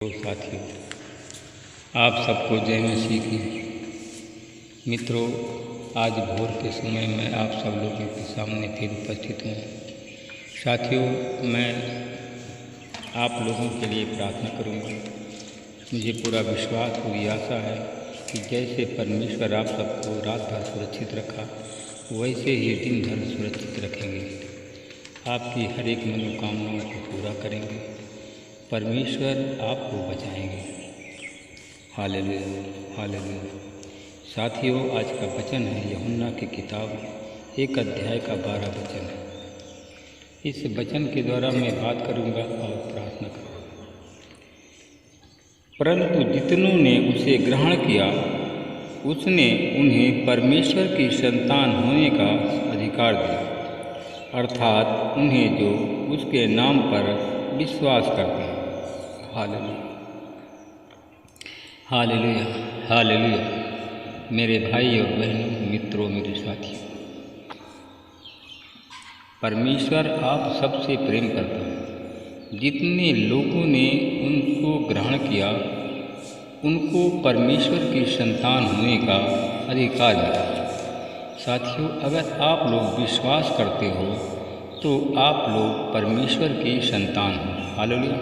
तो साथियों, आप सबको जय मसीह की। मित्रों, आज भोर के समय में आप सब लोगों के सामने फिर उपस्थित हूँ। साथियों, मैं आप लोगों के लिए प्रार्थना करूँगा। मुझे पूरा विश्वास पूरी आशा है कि जैसे परमेश्वर आप सबको रात भर सुरक्षित रखा, वैसे ही दिन भर सुरक्षित रखेंगे। आपकी हर एक मनोकामनाओं को पूरा करेंगे। परमेश्वर आपको बचाएंगे। Hallelujah, hallelujah. साथियों, आज का वचन है यूहन्ना की किताब 1 अध्याय का 12 वचन है। इस वचन के द्वारा मैं बात करूंगा और प्रार्थना करूंगा। परंतु जितनों ने उसे ग्रहण किया, उसने उन्हें परमेश्वर की संतान होने का अधिकार दिया, अर्थात उन्हें जो उसके नाम पर विश्वास करते हैं। Hallelujah, hallelujah, hallelujah. मेरे भाई और बहनों, मित्रों, मेरे साथियों, परमेश्वर आप सबसे प्रेम करता है। जितने लोगों ने उनको ग्रहण किया, उनको परमेश्वर की संतान होने का अधिकार मिला। साथियों, अगर आप लोग विश्वास करते हो तो आप लोग परमेश्वर की संतान हो। हालेलुया।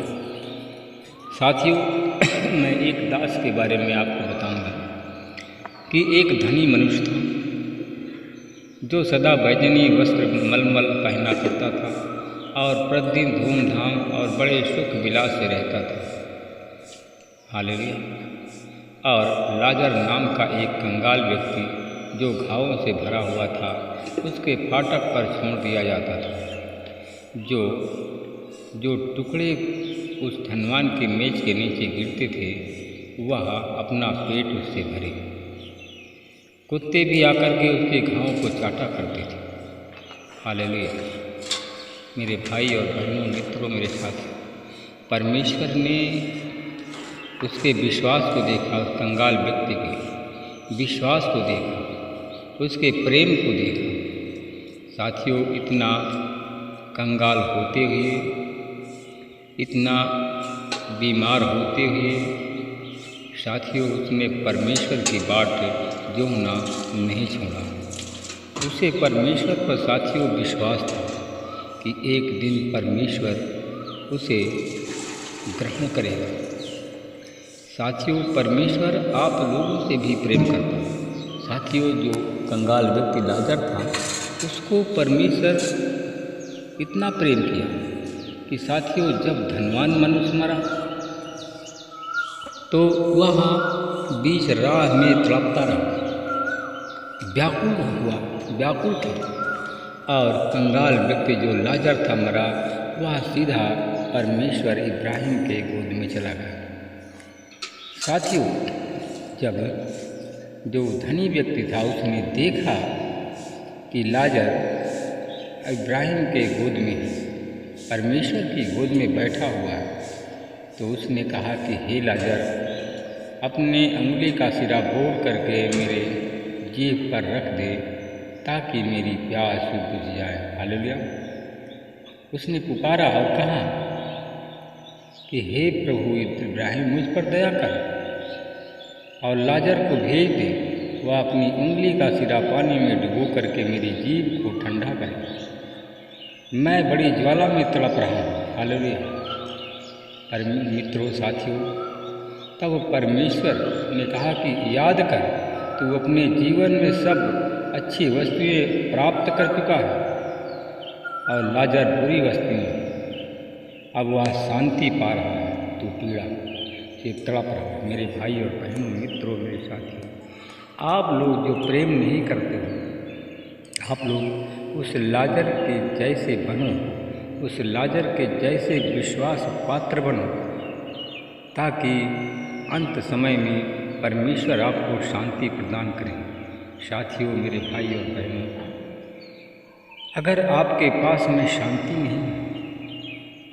साथियों, मैं एक दास के बारे में आपको बताऊंगा कि एक धनी मनुष्य था जो सदा बैजनी वस्त्र मलमल पहना करता था और प्रतिदिन धूमधाम और बड़े सुख विलास से रहता था। हालेलुया। और लाजर नाम का एक कंगाल व्यक्ति जो घावों से भरा हुआ था, उसके फाटक पर छोड़ दिया जाता था। जो टुकड़े उस धनवान के मेज के नीचे गिरते थे, वह अपना पेट उससे भरे। कुत्ते भी आकर के उसके घावों को चाटा करते थे। हालेलुया। मेरे भाई और बहनों, मित्रों, मेरे साथी, परमेश्वर ने उसके विश्वास को देखा। उस कंगाल व्यक्ति के विश्वास को देखा, उसके प्रेम को देखा। साथियों, इतना कंगाल होते हुए, इतना बीमार होते हुए, साथियों, उसने परमेश्वर की बाट जोहना नहीं छोड़ा। उसे परमेश्वर पर साथियों विश्वास था कि एक दिन परमेश्वर उसे ग्रहण करेगा। साथियों, परमेश्वर आप लोगों से भी प्रेम करता है। साथियों, जो कंगाल व्यक्ति लाजर था, उसको परमेश्वर इतना प्रेम किया कि साथियों, जब धनवान मनुष्य मरा तो वह बीच राह में तड़पता रहा, व्याकुल था। और कंगाल व्यक्ति जो लाजर था मरा, वह सीधा परमेश्वर इब्राहिम के गोद में चला गया। साथियों, जब जो धनी व्यक्ति था उसने देखा कि लाजर इब्राहिम के गोद में, परमेश्वर की गोद में बैठा हुआ है, तो उसने कहा कि हे लाजर, अपने अंगुली का सिरा बोड़ करके मेरे जीभ पर रख दे ताकि मेरी प्यास बुझ जाए। हालेलुया। उसने पुकारा और कहा कि हे प्रभु इब्राहिम, मुझ पर दया कर और लाजर को भेज दे। वह अपनी उंगली का सिरा पानी में डुबो करके मेरी जीभ को ठंडा करे। मैं बड़ी ज्वाला में तड़प रहा हूँ। हालेलुया। मित्रों, साथियों, तब परमेश्वर ने कहा कि याद कर, तू अपने जीवन में सब अच्छी वस्तुएं प्राप्त कर चुका है और लाजर बुरी वस्तुएं। अब वह शांति पा रहा है, तू पीड़ा से तड़प रहा है। मेरे भाई और बहनों, मित्रों, मेरे साथियों, आप लोग जो प्रेम नहीं करते हो, आप लोग उस लाजर के जैसे बनो, उस लाजर के जैसे विश्वास पात्र बनो, ताकि अंत समय में परमेश्वर आपको शांति प्रदान करें। साथियों, मेरे भाई और बहनों, अगर आपके पास में शांति नहीं,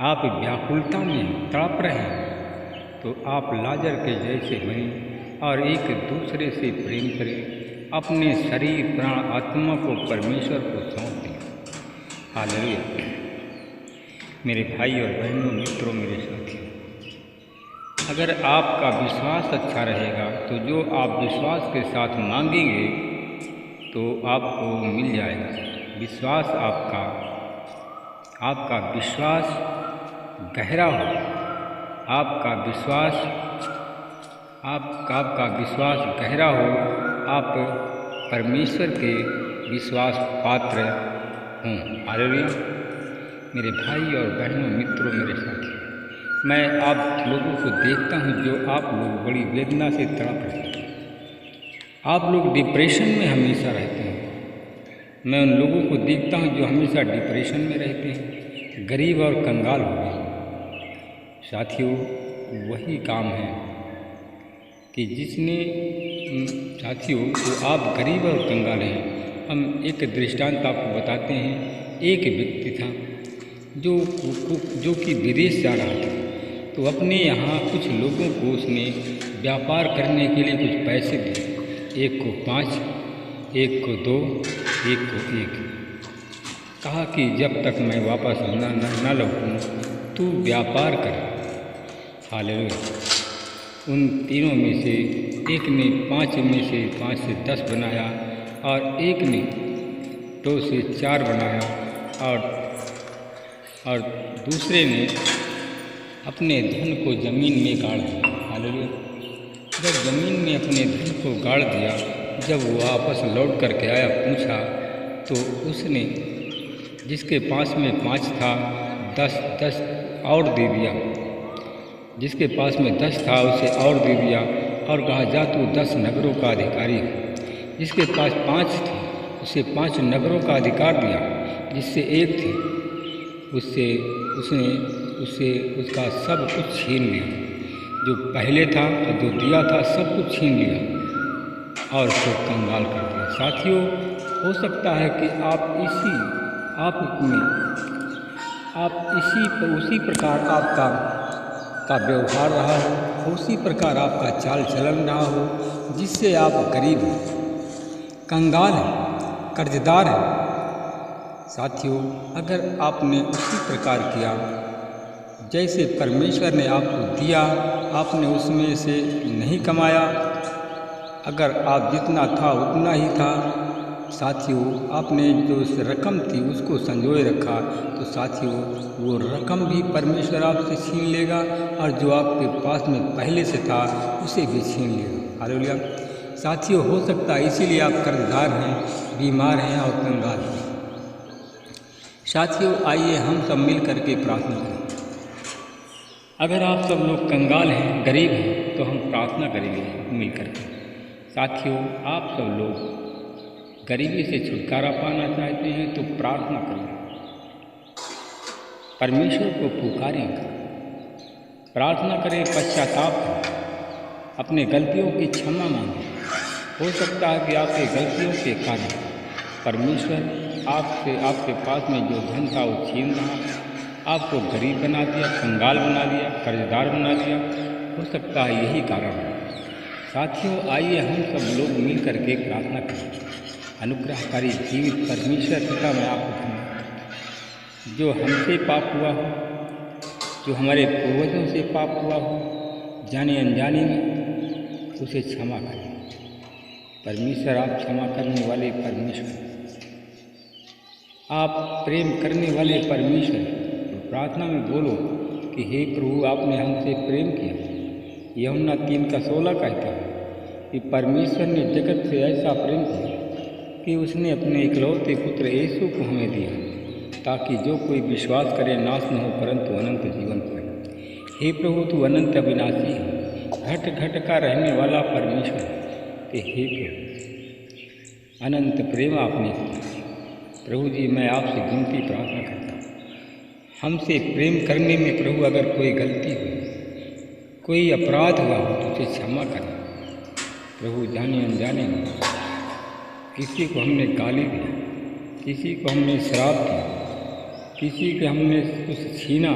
आप व्याकुलता में तड़प रहे हैं, तो आप लाजर के जैसे बनें और एक दूसरे से प्रेम करें। अपने शरीर, प्राण, आत्मा को परमेश्वर को सौंप दें। हालेलुया। मेरे भाई और बहनों, मित्रों, मेरे साथियों, अगर आपका विश्वास अच्छा रहेगा तो जो आप विश्वास के साथ मांगेंगे तो आपको मिल जाएगा। विश्वास आपका विश्वास गहरा हो, आपका विश्वास गहरा हो, आप परमेश्वर के विश्वास पात्र हों। हालेलुया। मेरे भाई और बहनों, मित्रों, मेरे साथी, मैं आप लोगों को देखता हूँ जो आप लोग बड़ी वेदना से तड़प रहे हैं। आप लोग डिप्रेशन में हमेशा रहते हैं। मैं उन लोगों को देखता हूँ जो हमेशा डिप्रेशन में रहते हैं, गरीब और कंगाल हो गए। साथियों, वही काम है कि साथियों, तो आप गरीब और कंगाल हैं। हम एक दृष्टांत आपको बताते हैं। एक व्यक्ति था जो कि विदेश जा रहा था, तो अपने यहाँ कुछ लोगों को उसने व्यापार करने के लिए कुछ पैसे दिए। एक को 5, एक को 2, एक को 1। कहा कि जब तक मैं वापस न लौटूं तू व्यापार कर। हालेलुया। उन तीनों में से एक ने 5 में से 5 से 10 बनाया और एक ने 2 से 4 बनाया और दूसरे ने अपने धन को ज़मीन में गाड़ दिया। हालेलुया। जब ज़मीन में अपने धन को गाड़ दिया, जब वो वापस लौट करके आया, पूछा तो उसने जिसके पास में 5 था 10 और दे दिया। जिसके पास में 10 था उसे और दे दिया और कहा जा तू 10 नगरों का अधिकारी है। जिसके पास 5 थे उसे 5 नगरों का अधिकार दिया। जिससे 1 थे उसने उसका सब कुछ छीन लिया। जो पहले था और जो दिया था सब कुछ छीन लिया और उसको कंगाल कर दिया। साथियों, हो सकता है कि उसी प्रकार आपका व्यवहार रहा हो, उसी प्रकार आपका चाल चलन रहा हो, जिससे आप गरीब हैं, कंगाल हैं, कर्जदार हैं। साथियों, अगर आपने उसी प्रकार किया जैसे परमेश्वर ने आपको दिया, आपने उसमें से नहीं कमाया, अगर आप जितना था उतना ही था, साथियों, आपने जो रकम थी उसको संजोए रखा, तो साथियों वो रकम भी परमेश्वर आपसे छीन लेगा और जो आपके पास में पहले से था उसे भी छीन लेगा। हालेलुया। साथियों, हो सकता है इसीलिए आप कर्जदार हैं, बीमार हैं और कंगाल हैं। साथियों, आइए हम सब मिल करके प्रार्थना करें। अगर आप सब लोग कंगाल हैं, गरीब हैं, तो हम प्रार्थना करेंगे मिल करके। साथियों, आप सब लोग गरीबी से छुटकारा पाना चाहते हैं तो प्रार्थना करें, परमेश्वर को पुकारें, प्रार्थना करें, पश्चाताप करें, अपने गलतियों की क्षमा मांगें। हो सकता है कि आपकी गलतियों के कारण परमेश्वर आपके पास में जो धन था वो छीन रहा, आपको गरीब बना दिया, कंगाल बना दिया, कर्जदार बना दिया। हो सकता है यही कारण है। साथियों, आइए हम सब लोग मिल करके प्रार्थना करें। अनुग्रहकारी जीवित परमेश्वर पिता, मैं आपको धन्यवाद करता हूं। जो हमसे पाप हुआ हो, जो हमारे पूर्वजों से पाप हुआ हो, जाने अनजाने में, उसे क्षमा करें। परमेश्वर, आप क्षमा करने वाले परमेश्वर, आप प्रेम करने वाले परमेश्वर। प्रार्थना में बोलो कि हे प्रभु, आपने हमसे प्रेम किया। यूहन्ना 3:16 कहता है कि परमेश्वर ने जगत से ऐसा प्रेम किया कि उसने अपने इकलौते पुत्र यीशु को हमें दिया, ताकि जो कोई विश्वास करे नाश न हो परंतु अनंत जीवन पाए। हे प्रभु, तू अनंत अविनाशी है, घट घट का रहने वाला परमेश्वर। हे प्रभु, अनंत प्रेम आपने किया। प्रभु जी, मैं आपसे विनती प्रार्थना करता हूँ, हमसे प्रेम करने में प्रभु अगर कोई गलती हुई, कोई अपराध हुआ हो तो उसे क्षमा करें। प्रभु, जाने अनजाने में किसी को हमने गाली दी, किसी को हमने श्राप दिया, किसी के हमने कुछ छीना,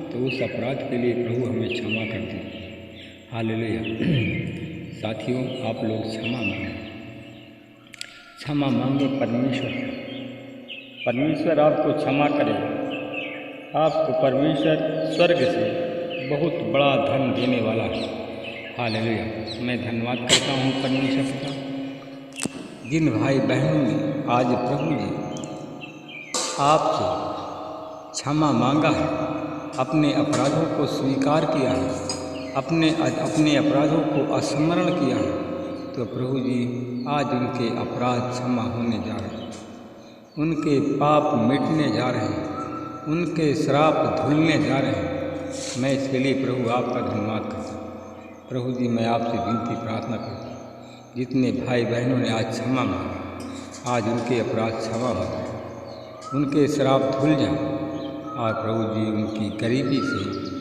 तो उस अपराध के लिए प्रभु हमें क्षमा कर दीजिए। हालेलुया। साथियों, आप लोग क्षमा मांगे परमेश्वर आपको क्षमा करे। आपको परमेश्वर स्वर्ग से बहुत बड़ा धन देने वाला है। हालेलुया। मैं धन्यवाद करता हूँ परमेश्वर का, जिन भाई बहनों ने आज प्रभु जी आपसे क्षमा मांगा है, अपने अपराधों को स्वीकार किया है, अपने अपराधों को स्मरण किया है, तो प्रभु जी आज उनके अपराध क्षमा होने जा रहे हैं, उनके पाप मिटने जा रहे हैं, उनके श्राप धुलने जा रहे हैं। मैं इसके लिए प्रभु आपका धन्यवाद करता हूँ। प्रभु जी मैं आपसे विनती प्रार्थना करता हूँ, जितने भाई बहनों ने आज क्षमा मांगा, आज उनके अपराध क्षमा हो जाए, उनके श्राप धुल जाए, और प्रभु जी उनकी गरीबी से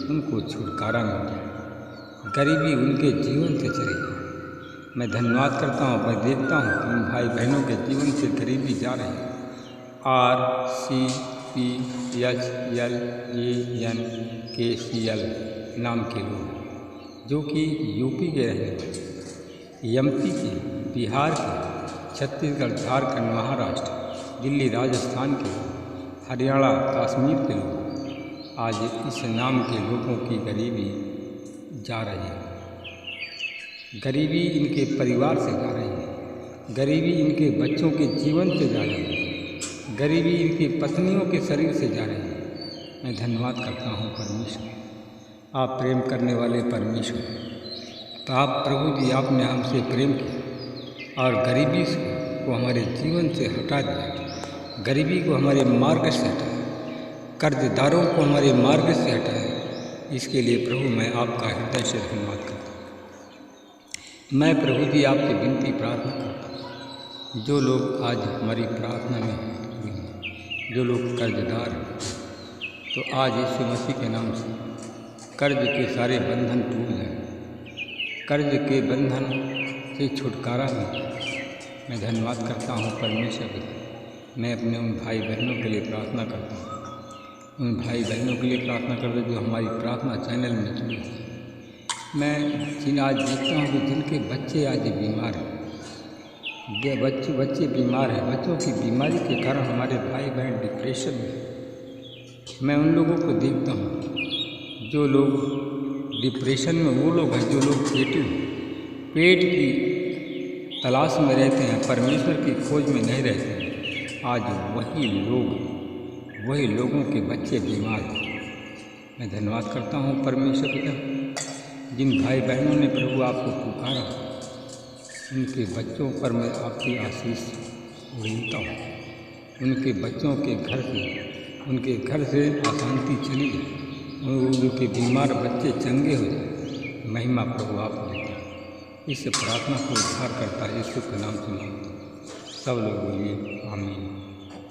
उनको छुटकारा मिल जाए, गरीबी उनके जीवन से चली जाए। मैं धन्यवाद करता हूँ, मैं देखता हूँ कि उन भाई बहनों के जीवन से गरीबी जा रही है। RCPHLANKCL नाम के लोग जो कि यूपी के रहने वाले, एमपी के, बिहार के, छत्तीसगढ़, झारखंड, महाराष्ट्र, दिल्ली, राजस्थान के, हरियाणा, कश्मीर के लोग, आज इस नाम के लोगों की गरीबी जा रही है। गरीबी इनके परिवार से जा रही है, गरीबी इनके बच्चों के जीवन से जा रही है, गरीबी इनकी पत्नियों के शरीर से जा रही है। मैं धन्यवाद करता हूँ परमेश्वर, आप प्रेम करने वाले परमेश्वर। तो आप प्रभु जी आपने हमसे प्रेम किया और गरीबी को हमारे जीवन से हटा दिया, गरीबी को हमारे मार्ग से हटाया, कर्जदारों को हमारे मार्ग से हटाया। इसके लिए प्रभु मैं आपका हृदय से धन्यवाद करता हूँ। मैं प्रभु जी आपसे विनती प्रार्थना करता हूँ, जो लोग आज हमारी प्रार्थना में, जो लोग कर्जदार हैं, तो आज यीशु मसीह के नाम से कर्ज के सारे बंधन टूट जाए, कर्ज के बंधन से छुटकारा मिले। मैं धन्यवाद करता हूँ परमेश्वर का। मैं अपने उन भाई बहनों के लिए प्रार्थना करता हूँ, उन भाई बहनों के लिए प्रार्थना करता हूँ जो हमारी प्रार्थना चैनल में जुड़े हैं। मैं आज देखता हूँ कि जिनके बच्चे आज बीमार हैं, बच्चे बीमार हैं, बच्चों की बीमारी के कारण हमारे भाई बहन डिप्रेशन में। मैं उन लोगों को देखता हूँ जो लोग डिप्रेशन में, वो लोग हैं जो लोग पेट की तलाश में रहते हैं, परमेश्वर की खोज में नहीं रहते हैं। आज वही लोगों के बच्चे बीमार हैं। मैं धन्यवाद करता हूँ परमेश्वर पिता, जिन भाई बहनों ने प्रभु आपको पुकारा, उनके बच्चों पर मैं आपकी आशीष उड़ीता हूँ। उनके बच्चों के उनके घर से अशांति चली जाए, उनके बीमार बच्चे चंगे हो जाए। महिमा प्रभु आप देते हैं। इस प्रार्थना को उद्धार करता है यीशु के नाम से मांगता हूँ। सब लोग बोलिए आमीन।